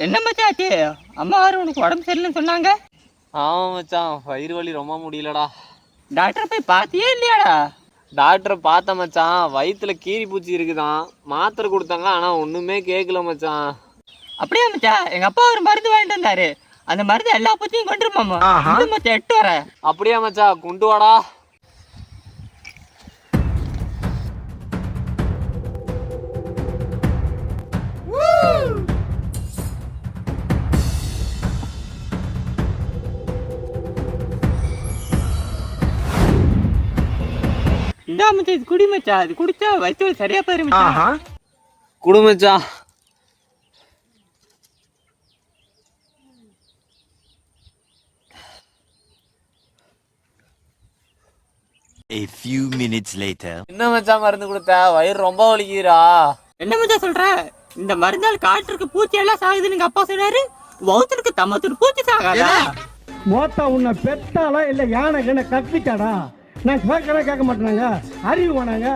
என்ன மச்சான் ஆச்சு? அம்மா வேறு உனக்கு உடம்பு சரியில்லைன்னு சொன்னாங்க. ஆமாம் மச்சான், வயிறு வலி ரொம்ப முடியலடா. டாக்டரை போய் பார்த்தியே இல்லையாடா? டாக்டரை பார்த்தேன் மச்சான், வயிற்றுல கீரி பூச்சி இருக்குதான். மாத்திரை கொடுத்தாங்க, ஆனால் ஒன்றுமே கேட்கல மச்சான். அப்படியே மச்சான், எங்கள் அப்பா ஒரு மருந்து வாங்கிட்டு வந்தாரு. அந்த மருந்து எல்லா பூச்சியும் கொண்டுருமாமா. மச்சான் எட்டு வர. அப்படியா மச்சான், கொண்டு வாடா. இந்தா மச்சான், இது குடி மச்சான். இது குடிச்சா வயிற்று சரியா போயிரு மச்சான். குடு மச்சான். A few minutes later. என்ன மச்சான் மருந்து கொடுத்த? வயிறு ரொம்ப வலிக்குதுடா. என்ன மச்சான் சொல்ற? இந்த மருந்தால் காற்றுக்கு பூச்சி எல்லாம் சாகுதுன்னு எங்க அப்பா சொன்னாரு. வவுத்துக்கு தம்மத்துக்கு பூச்சி சாகாதா? மோத்தா உன்னை பெத்தாலா இல்ல யானை கட்டிட்டாடா? நான் கேட்க மாட்டேனாங்க, அறிவு வேணாங்க.